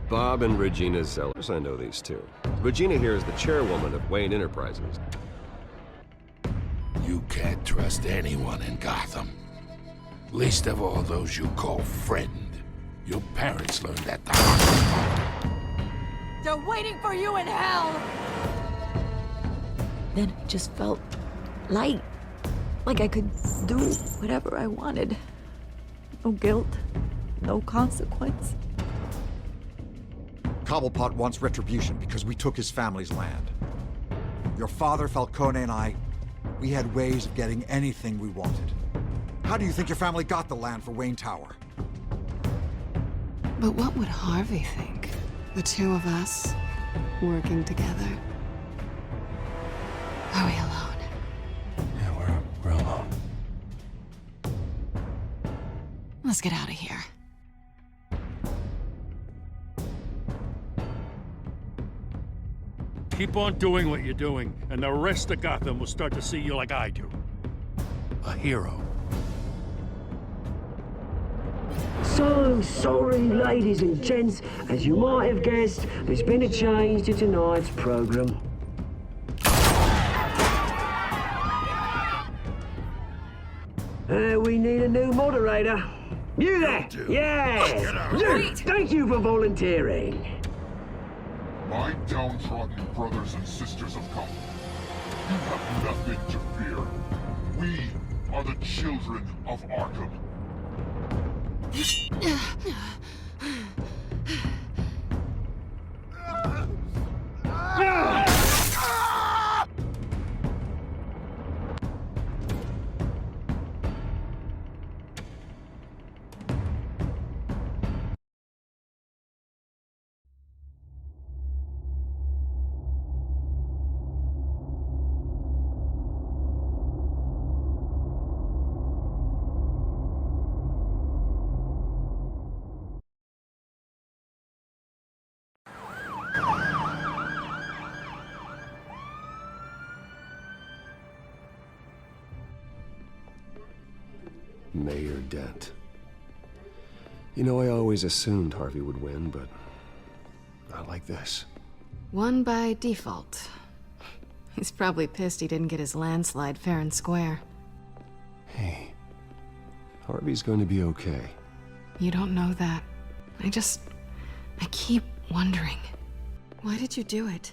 Bob and Regina Zellers. I know these two. Regina here is the chairwoman of Wayne Enterprises. You can't trust anyone in Gotham. Least of all those you call friend. Your parents learned that the hard way. They're waiting for you in hell! Then I just felt light. Like I could do whatever I wanted. No guilt, no consequence. Cobblepot wants retribution because we took his family's land. Your father, Falcone, and I, we had ways of getting anything we wanted. How do you think your family got the land for Wayne Tower? But what would Harvey think? The two of us, working together? Are we alone? Yeah, we're alone. Let's get out of here. Keep on doing what you're doing, and the rest of Gotham will start to see you like I do. A hero. So sorry, ladies and gents. As you might have guessed, there's been a change to tonight's program. We need a new moderator. You there? Yes! You! Thank you for volunteering. My downtrodden brothers and sisters of Gotham, you have nothing to fear. We are the children of Arkham. Mayor Dent. You know, I always assumed Harvey would win, but not like this. Won by default. He's probably pissed he didn't get his landslide fair and square. Hey, Harvey's going to be okay. You don't know that. I keep wondering. Why did you do it?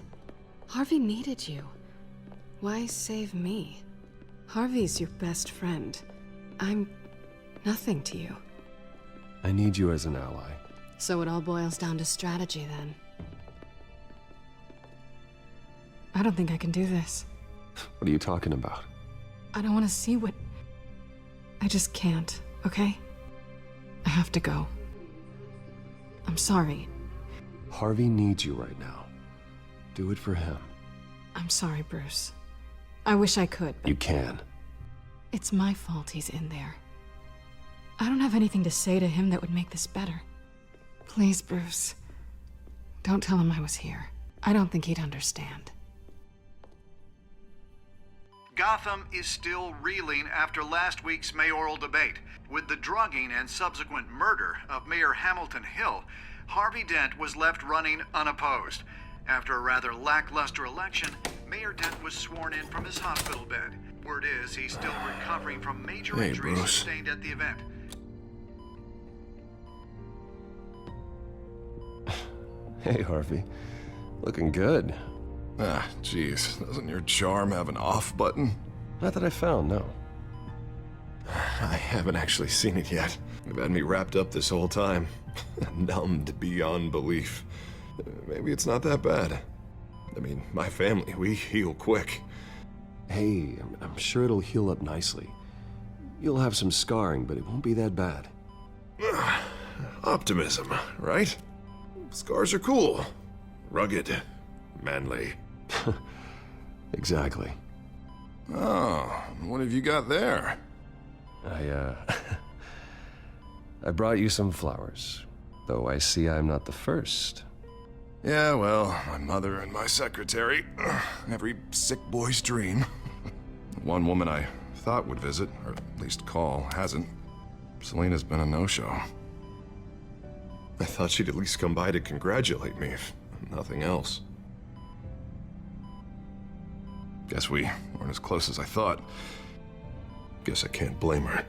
Harvey needed you. Why save me? Harvey's your best friend. I'm nothing to you. I need you as an ally. So it all boils down to strategy, then. I don't think I can do this. What are you talking about? I don't want to see what... I just can't, okay? I have to go. I'm sorry. Harvey needs you right now. Do it for him. I'm sorry, Bruce. I wish I could, but... You can. It's my fault he's in there. I don't have anything to say to him that would make this better. Please, Bruce. Don't tell him I was here. I don't think he'd understand. Gotham is still reeling after last week's mayoral debate. With the drugging and subsequent murder of Mayor Hamilton Hill, Harvey Dent was left running unopposed. After a rather lackluster election, Mayor Dent was sworn in from his hospital bed. Word is he's still recovering from major injuries sustained at the event. Hey, Harvey. Looking good. Ah, jeez. Doesn't your charm have an off button? Not that I found, no. I haven't actually seen it yet. You've had me wrapped up this whole time. Numbed beyond belief. Maybe it's not that bad. I mean, my family, we heal quick. Hey, I'm sure it'll heal up nicely. You'll have some scarring, but it won't be that bad. Optimism, right? Scars are cool. Rugged. Manly. Exactly. Oh, what have you got there? I brought you some flowers. Though I see I'm not the first. Yeah, well, my mother and my secretary. Every sick boy's dream. One woman I thought would visit, or at least call, hasn't. Selena's been a no-show. I thought she'd at least come by to congratulate me, if nothing else. Guess we weren't as close as I thought. Guess I can't blame her.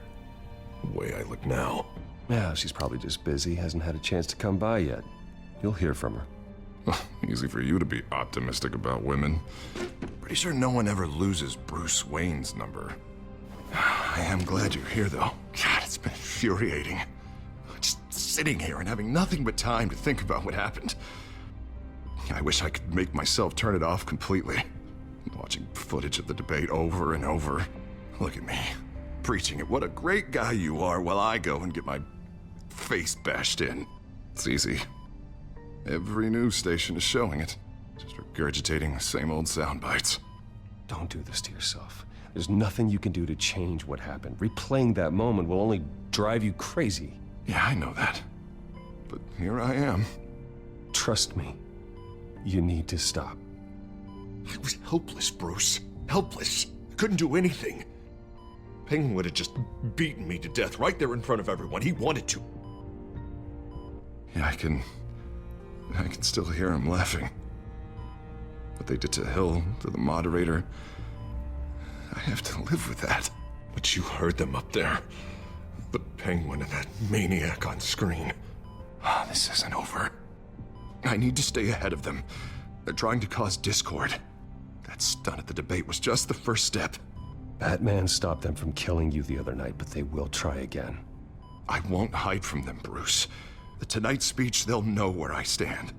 The way I look now. Yeah, she's probably just busy, hasn't had a chance to come by yet. You'll hear from her. Easy for you to be optimistic about women. Pretty sure no one ever loses Bruce Wayne's number. I am glad you're here, though. God, it's been infuriating. Just sitting here and having nothing but time to think about what happened. I wish I could make myself turn it off completely. Watching footage of the debate over and over. Look at me, preaching it. What a great guy you are, while I go and get my face bashed in. It's easy. Every news station is showing it. Just regurgitating the same old sound bites. Don't do this to yourself. There's nothing you can do to change what happened. Replaying that moment will only drive you crazy. Yeah, I know that. But here I am. Trust me. You need to stop. I was helpless, Bruce. Helpless. Couldn't do anything. Penguin would have just beaten me to death right there in front of everyone. He wanted to. Yeah, I can still hear him laughing. What they did to Hill, to the moderator, I have to live with that. But you heard them up there. The Penguin and that maniac on screen. This isn't over. I need to stay ahead of them. They're trying to cause discord. That stunt at the debate was just the first step. Batman stopped them from killing you the other night, but they will try again. I won't hide from them, Bruce. The Tonight speech, they'll know where I stand.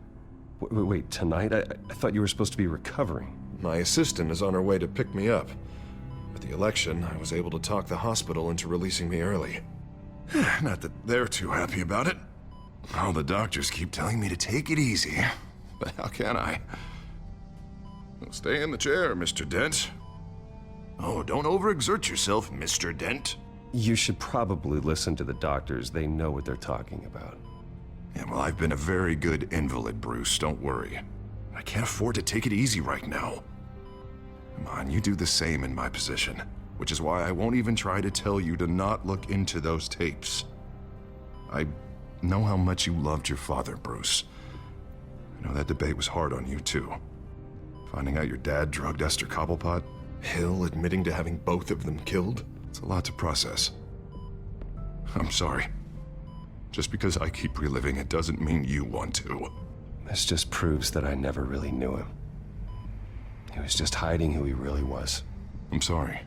Wait, tonight? I thought you were supposed to be recovering. My assistant is on her way to pick me up. With the election, I was able to talk the hospital into releasing me early. Not that they're too happy about it. All the doctors keep telling me to take it easy. But how can I? Well, stay in the chair, Mr. Dent. Oh, don't overexert yourself, Mr. Dent. You should probably listen to the doctors. They know what they're talking about. Yeah, well, I've been a very good invalid, Bruce. Don't worry. I can't afford to take it easy right now. Come on, you do the same in my position. Which is why I won't even try to tell you to not look into those tapes. I know how much you loved your father, Bruce. I know that debate was hard on you, too. Finding out your dad drugged Esther Cobblepot, Hill admitting to having both of them killed, it's a lot to process. I'm sorry. Just because I keep reliving it doesn't mean you want to. This just proves that I never really knew him. He was just hiding who he really was. I'm sorry.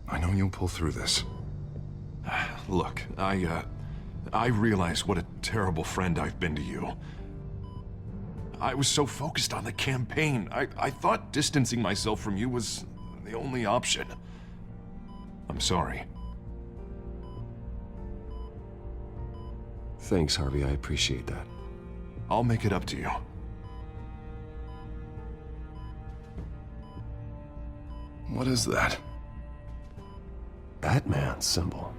I know you'll pull through this. Look, I realize what a terrible friend I've been to you. I was so focused on the campaign. I thought distancing myself from you was the only option. I'm sorry. Thanks, Harvey. I appreciate that. I'll make it up to you. What is that? Batman symbol.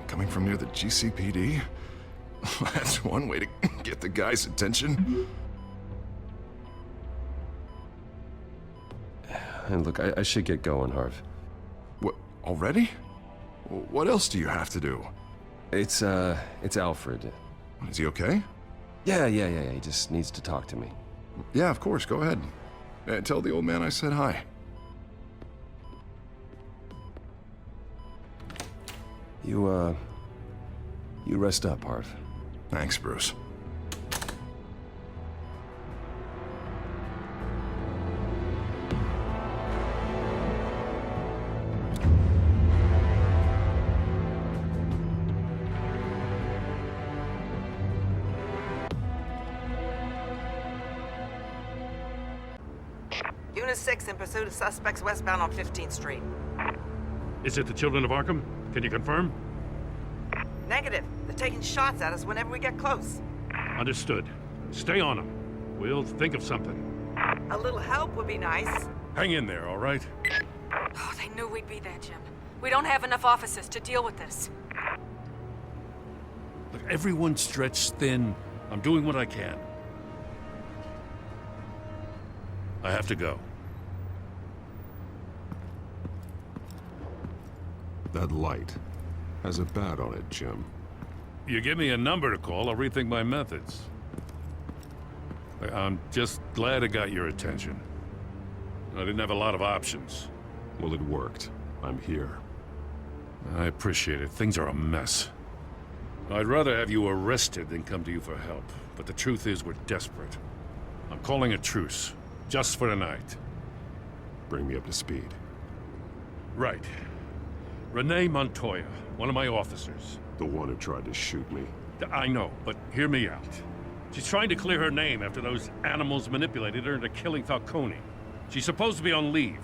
Coming from near the GCPD? That's one way to get the guy's attention. And look, I should get going, Harv. What, already? What else do you have to do? It's Alfred. Is he okay? Yeah. He just needs to talk to me. Yeah, of course. Go ahead. Tell the old man I said hi. You rest up, Harv. Thanks, Bruce. Unit 6 in pursuit of suspects westbound on 15th Street. Is it the Children of Arkham? Can you confirm? Negative. They're taking shots at us whenever we get close. Understood. Stay on them. We'll think of something. A little help would be nice. Hang in there, all right? Oh, they knew we'd be there, Jim. We don't have enough officers to deal with this. Look, everyone's stretched thin. I'm doing what I can. I have to go. That light has a bat on it, Jim. You give me a number to call, I'll rethink my methods. I'm just glad it got your attention. I didn't have a lot of options. Well, it worked. I'm here. I appreciate it. Things are a mess. I'd rather have you arrested than come to you for help. But the truth is, we're desperate. I'm calling a truce. Just for tonight. Bring me up to speed. Right. Renee Montoya, one of my officers. The one who tried to shoot me. I know, but hear me out. She's trying to clear her name after those animals manipulated her into killing Falcone. She's supposed to be on leave,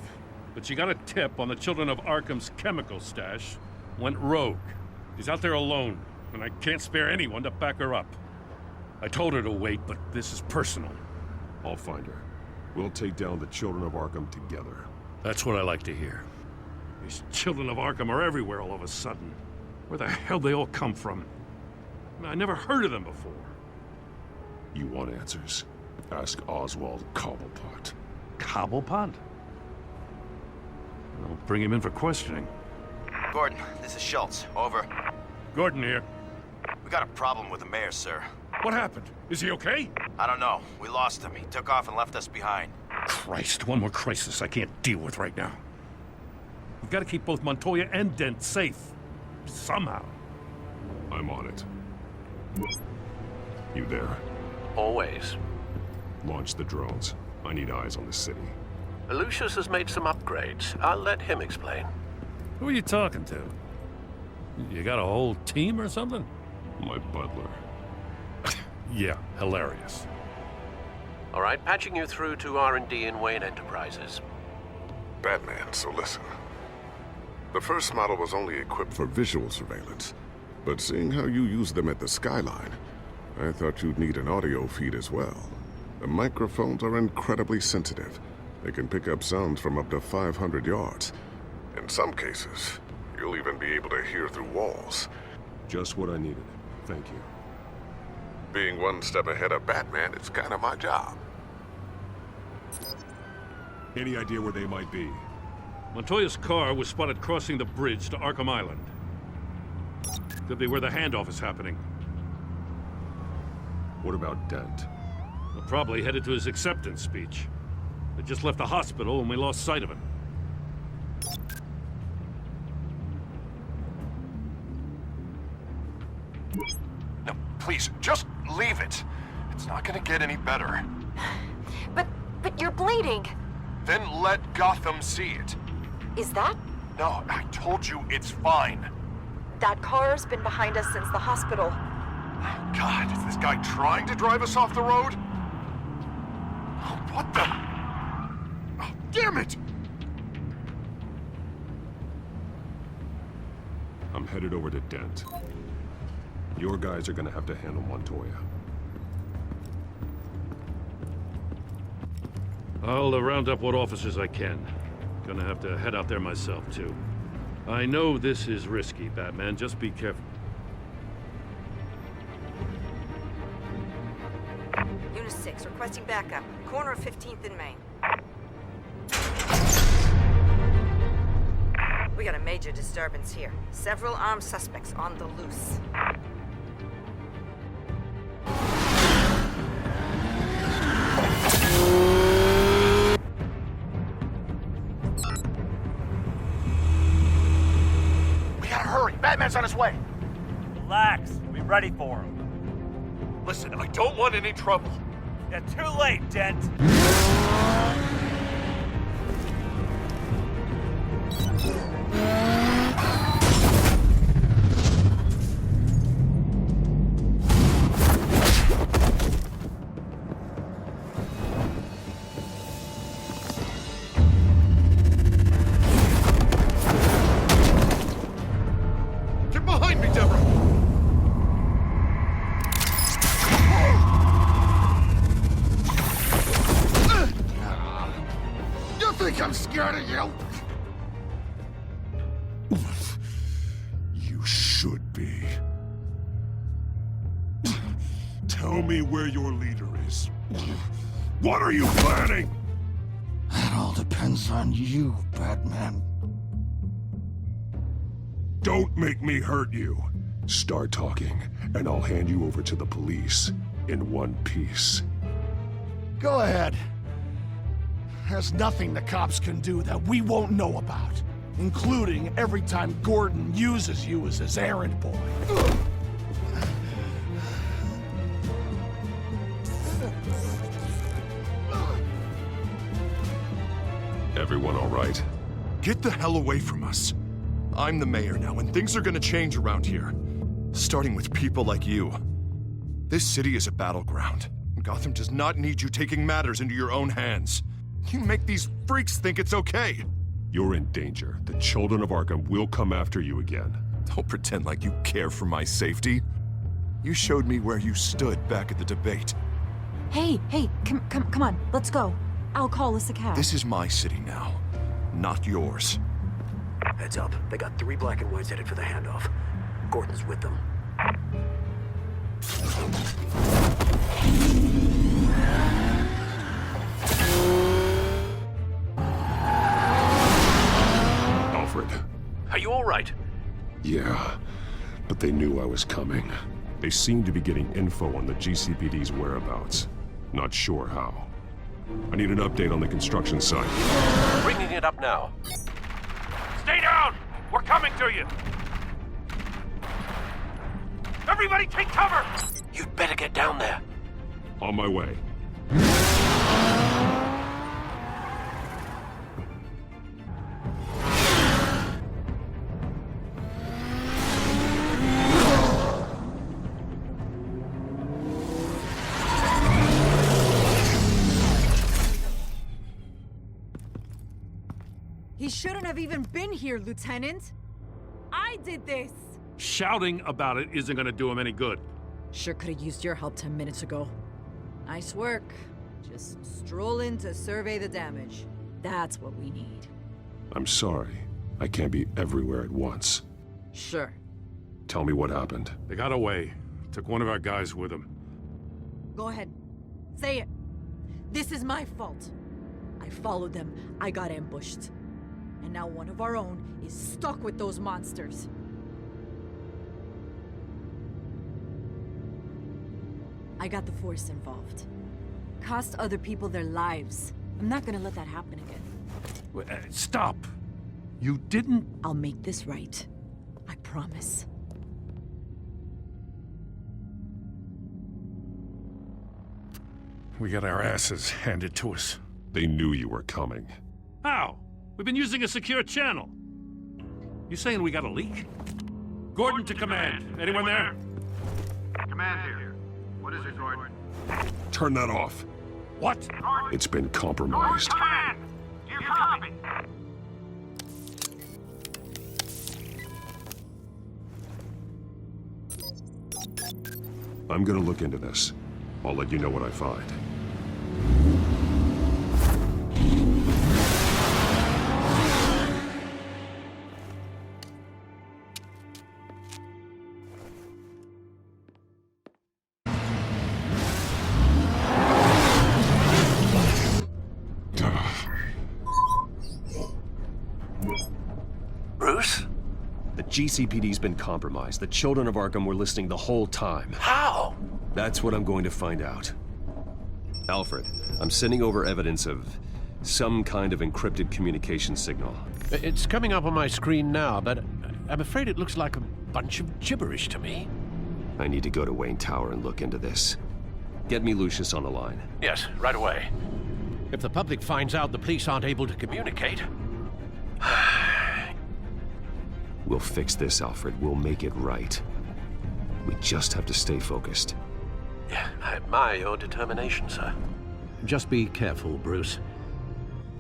but she got a tip on the Children of Arkham's chemical stash, went rogue. She's out there alone, and I can't spare anyone to back her up. I told her to wait, but this is personal. I'll find her. We'll take down the Children of Arkham together. That's what I like to hear. These Children of Arkham are everywhere all of a sudden. Where the hell they all come from? I never heard of them before. You want answers? Ask Oswald Cobblepot. Cobblepot? I'll bring him in for questioning. Gordon, this is Schultz. Over. Gordon here. We got a problem with the mayor, sir. What happened? Is he okay? I don't know. We lost him. He took off and left us behind. Christ, one more crisis I can't deal with right now. We've got to keep both Montoya and Dent safe. Somehow. I'm on it. You there? Always. Launch the drones. I need eyes on the city. Lucius has made some upgrades. I'll let him explain. Who are you talking to? You got a whole team or something? My butler. Yeah, hilarious. All right, patching you through to R&D in Wayne Enterprises. Batman, so listen. The first model was only equipped for visual surveillance, but seeing how you use them at the Skyline, I thought you'd need an audio feed as well. The microphones are incredibly sensitive. They can pick up sounds from up to 500 yards. In some cases, you'll even be able to hear through walls. Just what I needed. Thank you. Being one step ahead of Batman, it's kind of my job. Any idea where they might be? Montoya's car was spotted crossing the bridge to Arkham Island. Could be where the handoff is happening. What about Dent? Well, probably headed to his acceptance speech. They just left the hospital and we lost sight of him. No, please, just leave it. It's not gonna get any better. But you're bleeding. Then let Gotham see it. Is that? No, I told you it's fine. That car's been behind us since the hospital. God, is this guy trying to drive us off the road? Oh, what the? Oh, damn it! I'm headed over to Dent. Your guys are gonna have to handle Montoya. I'll round up what officers I can. Gonna have to head out there myself, too. I know this is risky, Batman. Just be careful. Unit 6, requesting backup. Corner of 15th and Main. We got a major disturbance here. Several armed suspects on the loose. Batman's on his way. Relax. We'll be ready for him. Listen, I don't want any trouble. Yeah, too late, Dent. I'm scared of you. You should be. Tell me where your leader is. What are you planning? That all depends on you, Batman. Don't make me hurt you. Start talking, and I'll hand you over to the police in one piece. Go ahead. There's nothing the cops can do that we won't know about, including every time Gordon uses you as his errand boy. Everyone all right? Get the hell away from us. I'm the mayor now, and things are gonna change around here. Starting with people like you. This city is a battleground. Gotham does not need you taking matters into your own hands. You make these freaks think it's okay. You're in danger. The children of Arkham will come after you again. Don't pretend like you care for my safety. You showed me where you stood back at the debate. Hey, come on, let's go. I'll call us a cab. This is my city now, not yours. Heads up, they got 3 black and whites headed for the handoff. Gordon's with them. Alfred. Are you all right? Yeah, but they knew I was coming. They seem to be getting info on the GCPD's whereabouts. Not sure how. I need an update on the construction site. Bringing it up now. Stay down! We're coming to you! Everybody take cover! You'd better get down there. On my way. He shouldn't have even been here, Lieutenant. I did this. Shouting about it isn't gonna do him any good. Sure could have used your help 10 minutes ago. Nice work. Just stroll in to survey the damage. That's what we need. I'm sorry. I can't be everywhere at once. Sure. Tell me what happened. They got away. Took one of our guys with them. Go ahead. Say it. This is my fault. I followed them. I got ambushed. And now one of our own is stuck with those monsters. I got the Force involved. Cost other people their lives. I'm not gonna let that happen again. Stop! You didn't... I'll make this right. I promise. We got our asses handed to us. They knew you were coming. How? We've been using a secure channel. You saying we got a leak? Gordon to command. Anyone there? Command here. What is it, Gordon? Turn that off. What? It's been compromised. Command! You copy! I'm gonna look into this. I'll let you know what I find. Bruce? The GCPD's been compromised. The children of Arkham were listening the whole time. How? That's what I'm going to find out. Alfred, I'm sending over evidence of some kind of encrypted communication signal. It's coming up on my screen now, but I'm afraid it looks like a bunch of gibberish to me. I need to go to Wayne Tower and look into this. Get me Lucius on the line. Yes, right away. If the public finds out the police aren't able to communicate... We'll fix this, Alfred. We'll make it right. We just have to stay focused. Yeah, I admire your determination, sir. Just be careful, Bruce.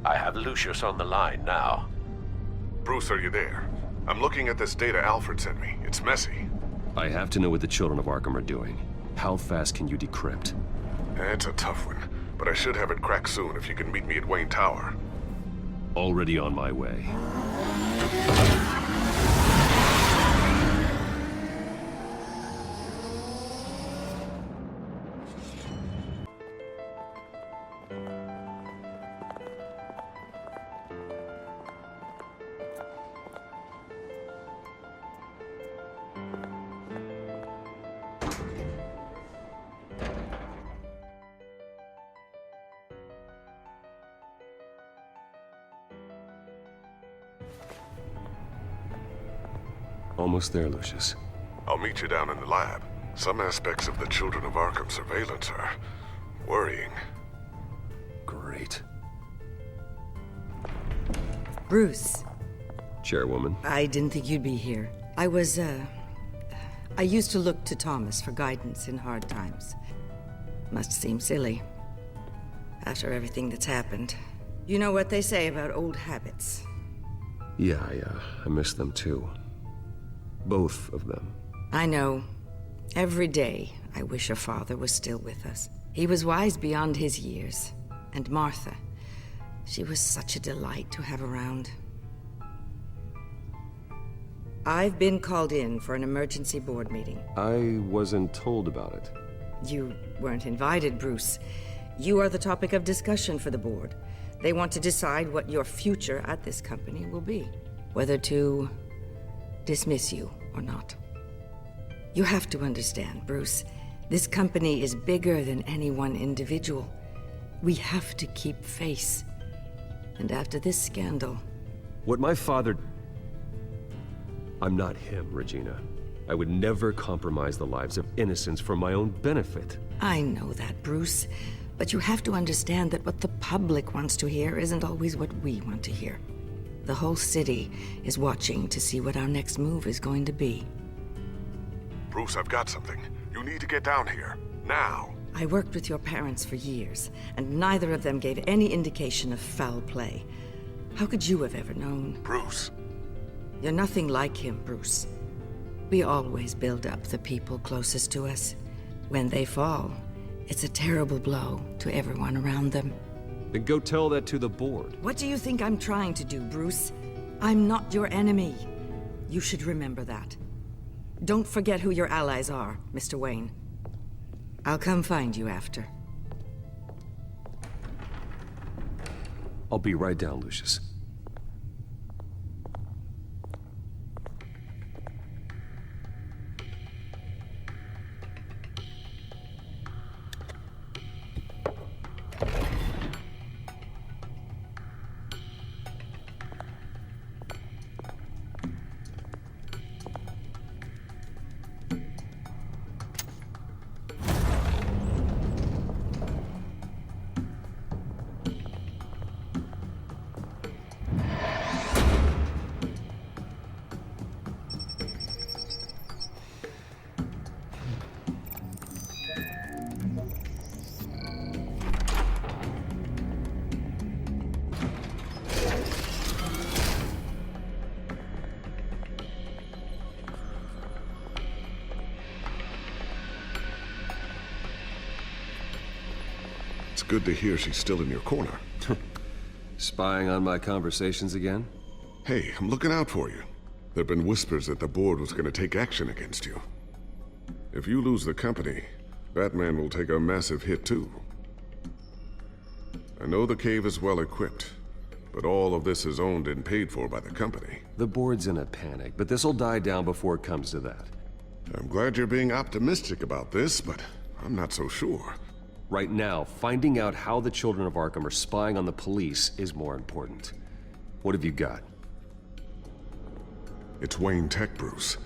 I have Lucius on the line now. Bruce, are you there? I'm looking at this data Alfred sent me. It's messy. I have to know what the children of Arkham are doing. How fast can you decrypt? It's a tough one, but I should have it cracked soon if you can meet me at Wayne Tower. Already on my way. Almost there, Lucius. I'll meet you down in the lab. Some aspects of the Children of Arkham surveillance are worrying. Great. Bruce. Chairwoman. I didn't think you'd be here. I used to look to Thomas for guidance in hard times. Must seem silly. After everything that's happened. You know what they say about old habits. Yeah, I miss them too. Both of them. I know. Every day, I wish her father was still with us. He was wise beyond his years. And Martha, she was such a delight to have around. I've been called in for an emergency board meeting. I wasn't told about it. You weren't invited, Bruce. You are the topic of discussion for the board. They want to decide what your future at this company will be. Whether to dismiss you or not. You have to understand, Bruce. This company is bigger than any one individual. We have to keep face. And after this scandal... What my father... I'm not him, Regina. I would never compromise the lives of innocents for my own benefit. I know that, Bruce. But you have to understand that what the public wants to hear isn't always what we want to hear. The whole city is watching to see what our next move is going to be. Bruce, I've got something. You need to get down here. Now. I worked with your parents for years, and neither of them gave any indication of foul play. How could you have ever known? Bruce. You're nothing like him, Bruce. We always build up the people closest to us. When they fall, it's a terrible blow to everyone around them. Then go tell that to the board. What do you think I'm trying to do, Bruce? I'm not your enemy. You should remember that. Don't forget who your allies are, Mr. Wayne. I'll come find you after. I'll be right down, Lucius. It's good to hear she's still in your corner. Spying on my conversations again? Hey, I'm looking out for you. There've been whispers that the board was going to take action against you. If you lose the company, Batman will take a massive hit too. I know the cave is well equipped, but all of this is owned and paid for by the company. The board's in a panic, but this'll die down before it comes to that. I'm glad you're being optimistic about this, but I'm not so sure. Right now, finding out how the Children of Arkham are spying on the police is more important. What have you got? It's Wayne Tech, Bruce.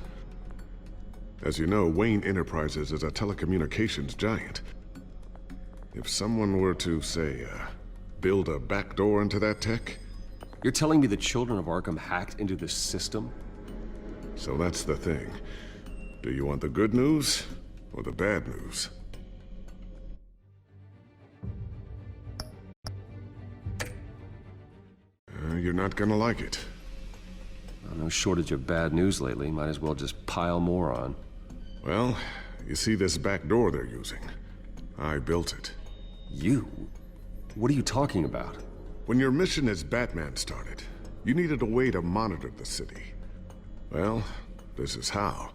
As you know, Wayne Enterprises is a telecommunications giant. If someone were to, say, build a backdoor into that tech... You're telling me the Children of Arkham hacked into this system? So that's the thing. Do you want the good news or the bad news? You're not gonna like it. No shortage of bad news lately. Might as well just pile more on. Well, you see this back door they're using? I built it. You? What are you talking about? When your mission as Batman started, you needed a way to monitor the city. Well, this is how.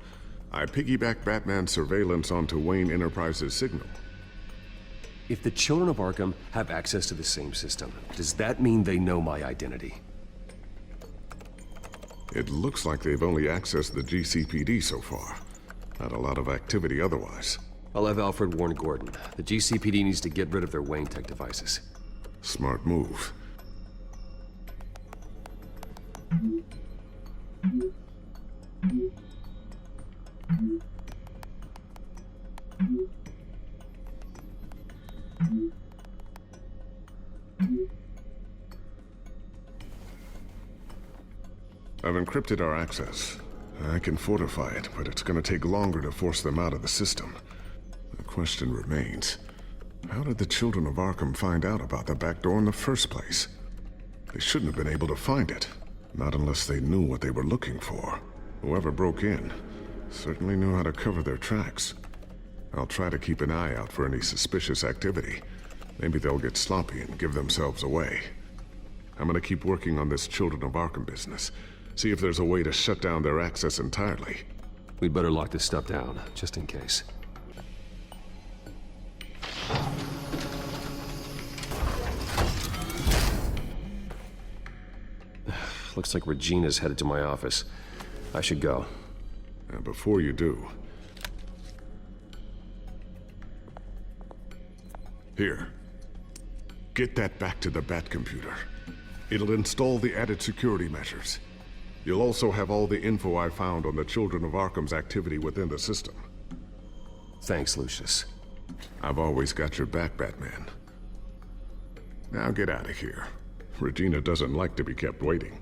I piggybacked Batman's surveillance onto Wayne Enterprises' signal. If the Children of Arkham have access to the same system, does that mean they know my identity? It looks like they've only accessed the GCPD so far. Not a lot of activity otherwise. I'll have Alfred warn Gordon. The GCPD needs to get rid of their Wayne Tech devices. Smart move. I've encrypted our access. I can fortify it, but it's gonna take longer to force them out of the system. The question remains, how did the children of Arkham find out about the back door in the first place? They shouldn't have been able to find it, not unless they knew what they were looking for. Whoever broke in certainly knew how to cover their tracks. I'll try to keep an eye out for any suspicious activity. Maybe they'll get sloppy and give themselves away. I'm gonna keep working on this Children of Arkham business. See if there's a way to shut down their access entirely. We'd better lock this stuff down, just in case. Looks like Regina's headed to my office. I should go. Before you do... Here. Get that back to the Bat computer. It'll install the added security measures. You'll also have all the info I found on the Children of Arkham's activity within the system. Thanks, Lucius. I've always got your back, Batman. Now get out of here. Regina doesn't like to be kept waiting.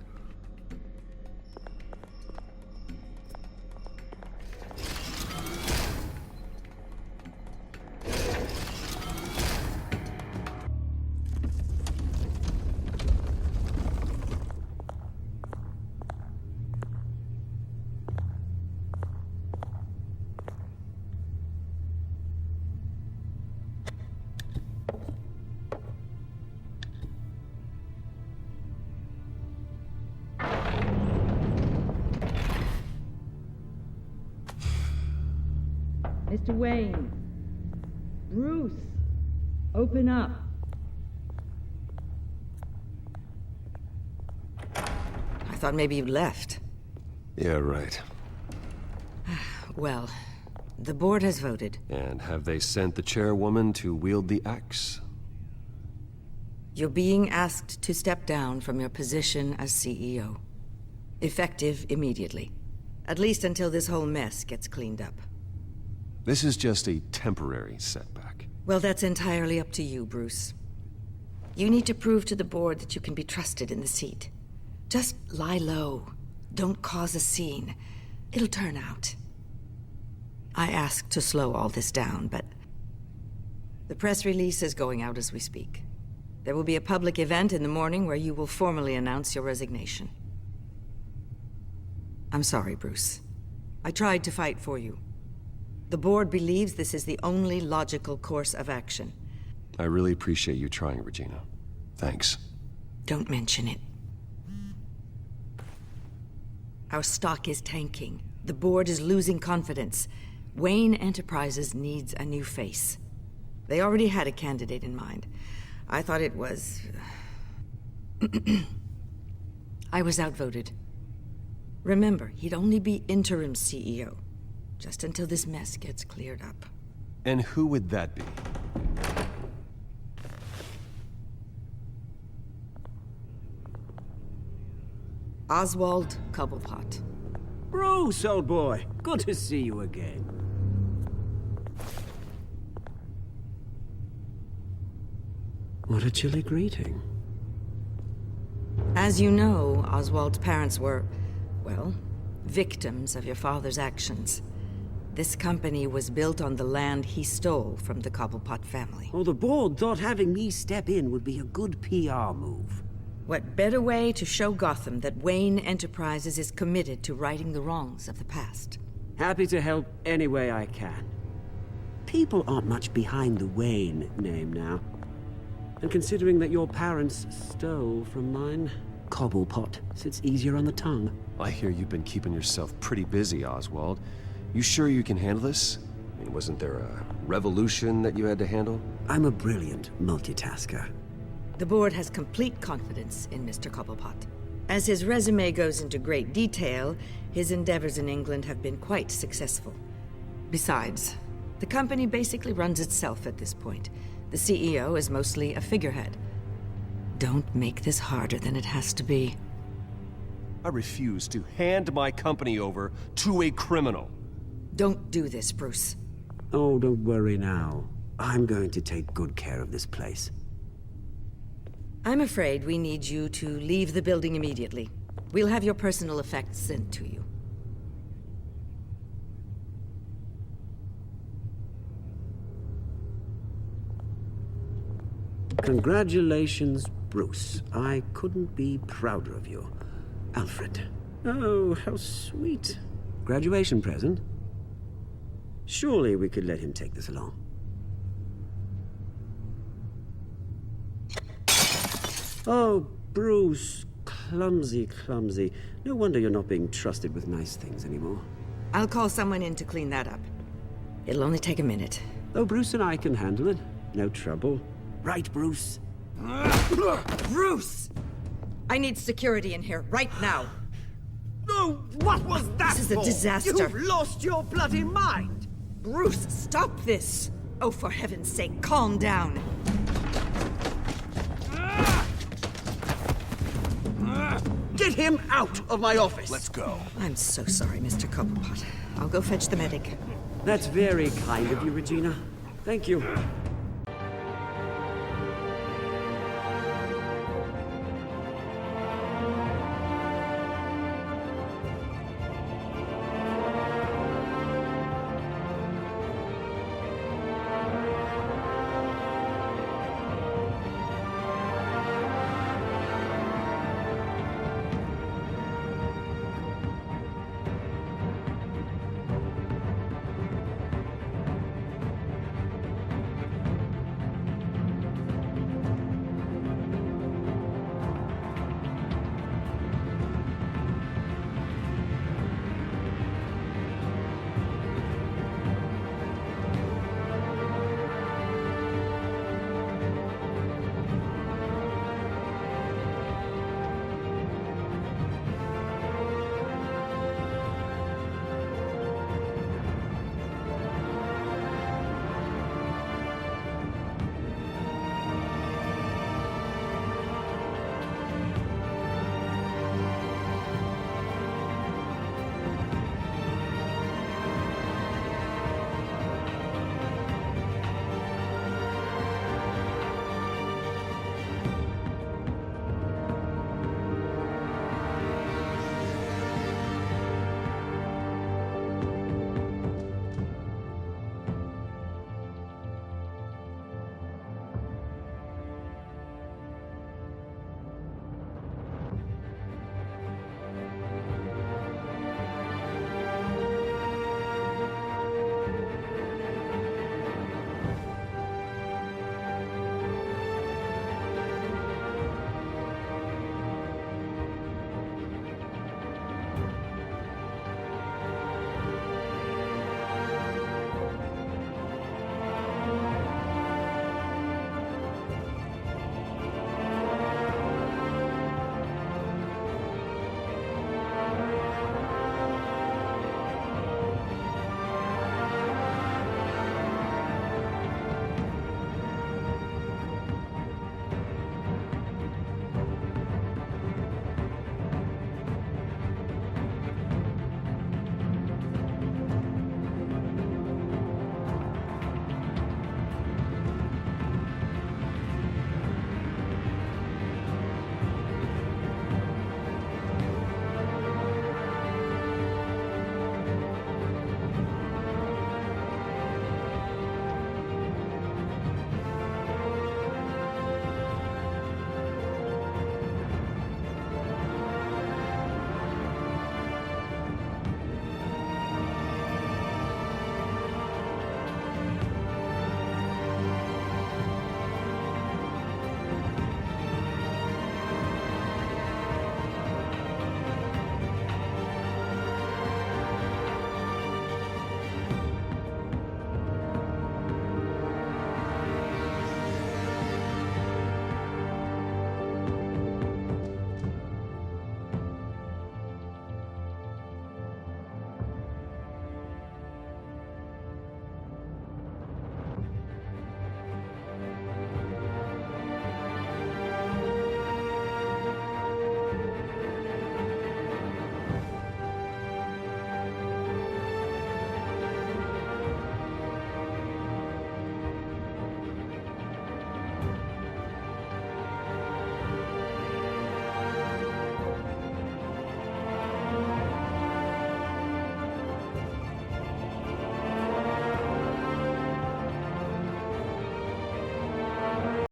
Mr. Wayne. Bruce. Open up. I thought maybe you left. Yeah, right. Well, the board has voted. And have they sent the chairwoman to wield the axe? You're being asked to step down from your position as CEO. Effective immediately. At least until this whole mess gets cleaned up. This is just a temporary setback. Well, that's entirely up to you, Bruce. You need to prove to the board that you can be trusted in the seat. Just lie low. Don't cause a scene. It'll turn out. I asked to slow all this down, but... the press release is going out as we speak. There will be a public event in the morning where you will formally announce your resignation. I'm sorry, Bruce. I tried to fight for you. The board believes this is the only logical course of action. I really appreciate you trying, Regina. Thanks. Don't mention it. Our stock is tanking. The board is losing confidence. Wayne Enterprises needs a new face. They already had a candidate in mind. I thought it was... I was outvoted. Remember, he'd only be interim CEO. Just until this mess gets cleared up. And who would that be? Oswald Cobblepot. Bruce, old boy. Good to see you again. What a chilly greeting. As you know, Oswald's parents were, well, victims of your father's actions. This company was built on the land he stole from the Cobblepot family. Oh, the board thought having me step in would be a good PR move. What better way to show Gotham that Wayne Enterprises is committed to righting the wrongs of the past? Happy to help any way I can. People aren't much behind the Wayne name now. And considering that your parents stole from mine, Cobblepot sits easier on the tongue. I hear you've been keeping yourself pretty busy, Oswald. You sure you can handle this? I mean, wasn't there a revolution that you had to handle? I'm a brilliant multitasker. The board has complete confidence in Mr. Cobblepot. As his resume goes into great detail, his endeavors in England have been quite successful. Besides, the company basically runs itself at this point. The CEO is mostly a figurehead. Don't make this harder than it has to be. I refuse to hand my company over to a criminal. Don't do this, Bruce. Oh, don't worry now. I'm going to take good care of this place. I'm afraid we need you to leave the building immediately. We'll have your personal effects sent to you. Congratulations, Bruce. I couldn't be prouder of you. Alfred. Oh, how sweet. Graduation present? Surely we could let him take this along. Oh, Bruce. Clumsy, clumsy. No wonder you're not being trusted with nice things anymore. I'll call someone in to clean that up. It'll only take a minute. Oh, Bruce and I can handle it. No trouble. Right, Bruce? Bruce! I need security in here, right now. No, what was that This is a for? disaster. You've lost your bloody mind! Bruce, stop this! Oh, for heaven's sake, calm down. Get him out of my office! Let's go. I'm so sorry, Mr. Cobblepot. I'll go fetch the medic. That's very kind of you, Regina. Thank you.